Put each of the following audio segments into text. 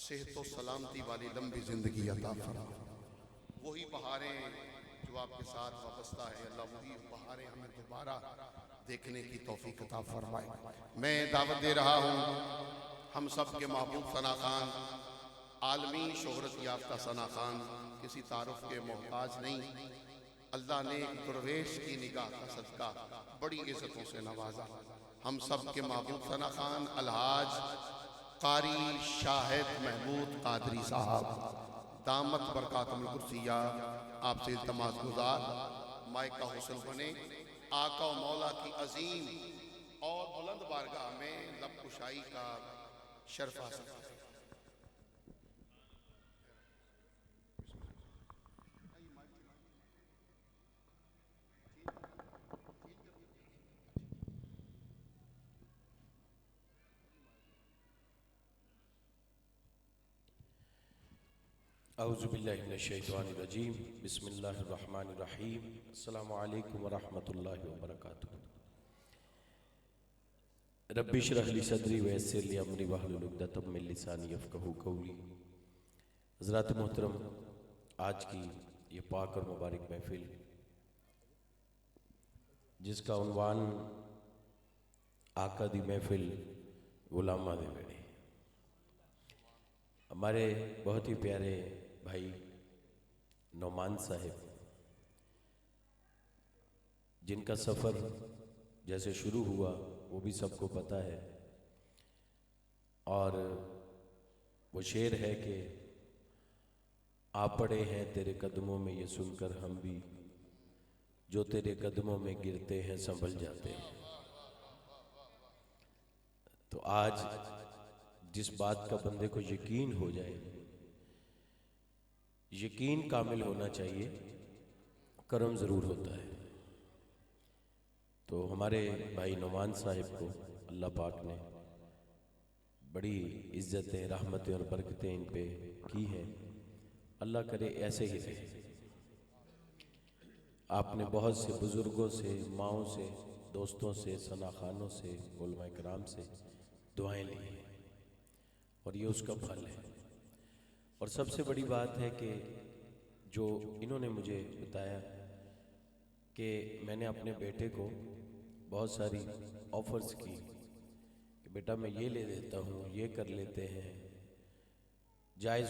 صحت و سلامتی والی لمبی زندگی عطا فرما۔ وہی بہاریں جو آپ کے ساتھ وابستہ ہے اللہ وہی بہاریں ہمیں دوبارہ دیکھنے کی توفیق عطا فرمائے۔ میں دعوت دے رہا ہوں ہم سب کے محبوب ثنا خان، عالمی شہرت یافتہ ثنا خان، کسی تعارف کے محتاج نہیں، اللہ نے ایک درویش کی نگاہ کا صدقہ بڑی عزتوں سے نوازا۔ ہم سب کے محبوب ثنا خان الحاج قاری شاہد محمود قادری صاحب دامت برکاتہم القدسیہ آپ سے التماس گزار مائک کا حسن بنے، آقا و مولا کی عظیم اور بلند بارگاہ میں لب کشائی کا شرف حاصل کریں۔ اعوذ باللہ من الشیطان الرجیم، بسم اللہ الرحمن الرحیم، السلام علیکم ورحمۃ اللہ وبرکاتہ۔ رب اشرح لی صدری ویسر لی امری واحلل عقدۃ من لسانی یفقہوا قولی۔ حضرات محترم، آج کی یہ پاک اور مبارک محفل جس کا عنوان آقا دی محفل غلاماں دے ویڑے، ہمارے بہت ہی پیارے بھائی نعمان صاحب جن کا سفر جیسے شروع ہوا وہ بھی سب کو پتہ ہے، اور وہ شعر ہے کہ آ پڑے ہیں تیرے قدموں میں یہ سن کر ہم بھی، جو تیرے قدموں میں گرتے ہیں سنبھل جاتے ہیں۔ تو آج جس بات کا بندے کو یقین ہو جائے، یقین کامل ہونا چاہیے، کرم ضرور ہوتا ہے۔ تو ہمارے بھائی نعمان صاحب کو اللہ پاک نے بڑی عزتیں، رحمتیں اور برکتیں ان پہ کی ہیں، اللہ کرے ایسے ہی رہے۔ آپ نے بہت سے بزرگوں سے، ماؤں سے، دوستوں سے، ثنا خانوں سے، علماء کرام سے دعائیں لی ہیں، اور یہ اس کا پھل ہے۔ اور سب سے بڑی بات ہے کہ جو انہوں نے مجھے بتایا کہ میں نے اپنے بیٹے کو بہت ساری آفرز کی کہ بیٹا میں یہ لے دیتا ہوں، یہ کر لیتے ہیں، جائز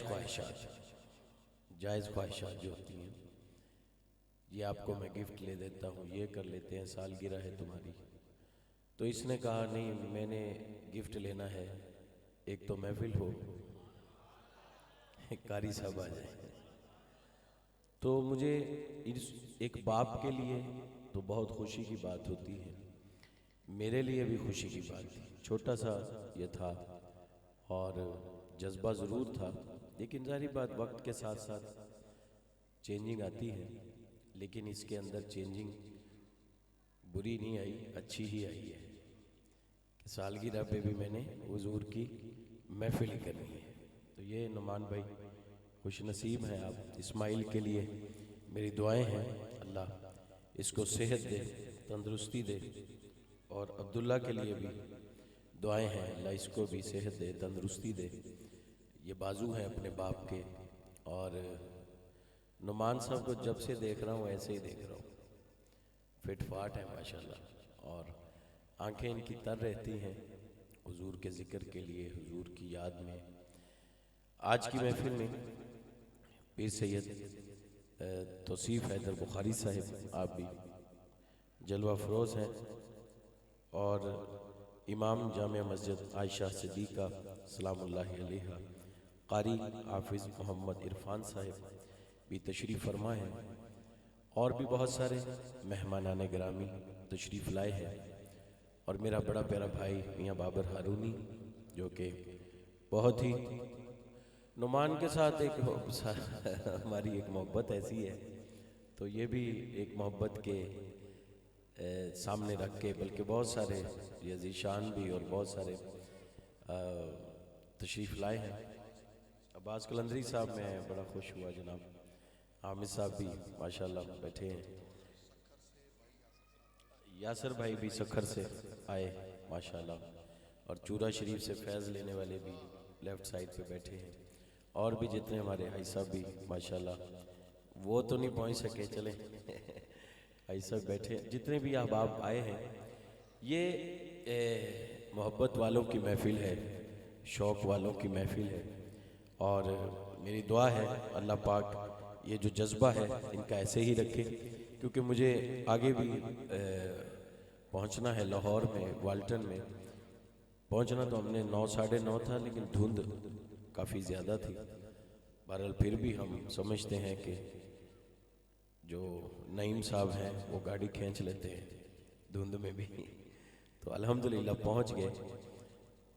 خواہشات جو ہوتی ہیں، یہ آپ کو میں گفٹ لے دیتا ہوں، یہ کر لیتے ہیں، سالگرہ ہے تمہاری۔ تو اس نے کہا نہیں، میں نے گفٹ لینا ہے، ایک تو محفل ہو، ایک قاری صاحب آ جائیں۔ تو مجھے ایک باپ کے لیے تو بہت خوشی کی بات ہوتی ہے، میرے لیے بھی خوشی کی بات تھی۔ چھوٹا سا یہ تھا اور جذبہ ضرور تھا، لیکن ظاہری بات وقت کے ساتھ ساتھ چینجنگ آتی ہے، لیکن اس کے اندر چینجنگ بری نہیں آئی، اچھی ہی آئی ہے کہ سالگرہ پہ بھی میں نے حضور کی محفل کرنی ہے۔ تو یہ نعمان بھائی خوش نصیب ہیں آپ۔ اسماعیل کے لیے میری دعائیں ہیں، اللہ اس کو صحت دے، تندرستی دے، اور عبداللہ کے لیے بھی دعائیں ہیں، اللہ اس کو بھی صحت دے، تندرستی دے۔ یہ بازو ہیں اپنے باپ کے، اور نعمان صاحب کو جب سے دیکھ رہا ہوں ایسے ہی دیکھ رہا ہوں، فٹ فاٹ ہے ماشاءاللہ، اور آنکھیں ان کی تر رہتی ہیں حضور کے ذکر کے لیے، حضور کی یاد میں۔ آج کی محفل میں پیر سید توصیف حیدر بخاری صاحب آپ بھی جلوہ فروز ہیں، اور امام جامع مسجد عائشہ صدیقہ سلام اللہ علیہا قاری حافظ محمد عرفان صاحب بھی تشریف فرما ہیں، اور بھی بہت سارے مہمانان گرامی تشریف لائے ہیں، اور میرا بڑا پیارا بھائی میاں بابر ہارونی جو کہ بہت ہی نعمان کے ساتھ ایک ہماری ایک محبت ایسی ہے، تو یہ بھی ایک محبت کے سامنے رکھ کے، بلکہ بہت سارے یہ ذیشان بھی اور بہت سارے تشریف لائے ہیں۔ عباس قلندری صاحب میں بڑا خوش ہوا، جناب حامد صاحب بھی ماشاءاللہ بیٹھے ہیں، یاسر بھائی بھی سکھر سے آئے ماشاءاللہ، اور چورا شریف سے فیض لینے والے بھی لیفٹ سائڈ پہ بیٹھے ہیں، اور بھی جتنے ہمارے بھائی صاحب بھی ماشاءاللہ، وہ تو نہیں پہنچ سکے، چلیں بھائی صاحب بیٹھے، جتنے بھی احباب آئے ہیں، یہ محبت والوں کی محفل ہے، شوق والوں کی محفل ہے، اور میری دعا ہے اللہ پاک یہ جو جذبہ ہے ان کا ایسے ہی رکھے، کیونکہ مجھے آگے بھی پہنچنا ہے لاہور میں، والٹن میں پہنچنا تو ہم نے 9 ساڑھے 9 تھا، لیکن دھند کافی زیادہ تھی، بہرحال پھر بھی ہم سمجھتے ہیں کہ جو نعیم صاحب ہیں وہ گاڑی کھینچ لیتے ہیں دھند میں بھی، تو الحمدللہ پہنچ گئے۔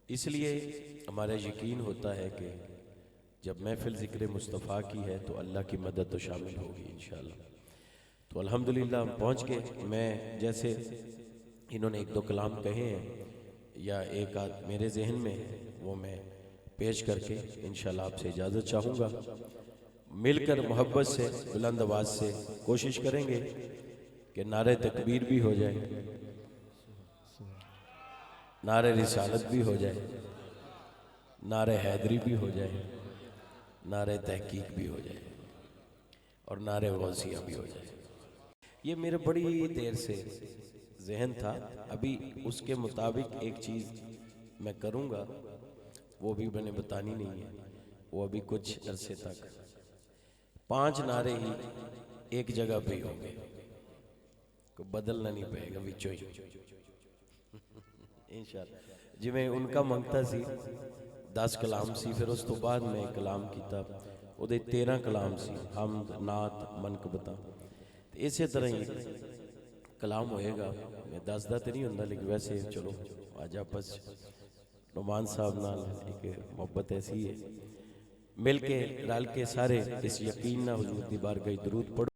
اس لیے ہمارا یقین ہوتا ہے کہ جب محفل ذکر مصطفیٰ کی ہے تو اللہ کی مدد تو شامل ہوگی انشاءاللہ۔ تو الحمدللہ ہم پہنچ گئے۔ میں جیسے انہوں نے 1-2 کلام کہے ہیں یا ایک آدھ میرے ذہن میں ہے، وہ میں پیش کر کے انشاءاللہ آپ سے اجازت چاہوں گا۔ مل کر محبت سے بلند آواز سے کوشش کریں گے کہ نعرہ تکبیر بھی ہو جائے، نعرہ رسالت بھی ہو جائے، نعرہ حیدری بھی ہو جائے، نعرہ تحقیق بھی ہو جائے، اور نعرہ غوثیہ بھی ہو جائے۔ یہ میرے بڑی دیر سے ذہن تھا، ابھی اس کے مطابق ایک چیز میں کروں گا، وہ بھی میں نے بتانی نہیں ہے، وہ ابھی کچھ عرصے تک 5 نعرے ہی ایک جگہ پہ ہی ہوں گے، کوئی بدلنا نہیں پائے گا وچوں ہی انشاءاللہ۔ جی میں ان کا منگتا سی 10 کلام سی، پھر اس تو بعد میں کلام کیتا، وہ دے 13 کلام سی، حمد، نعت، منقبتہ، اسی طرح ہی کلام ہوئے گا۔ میں 10 تے نہیں ہوندا، لیکن ویسے چلو آج آپس نعمان صاحب نال ایک محبت ایسی ہے، مل کے رل کے سارے اس یقین نہ حضور دی بارگاہ درود پڑھو۔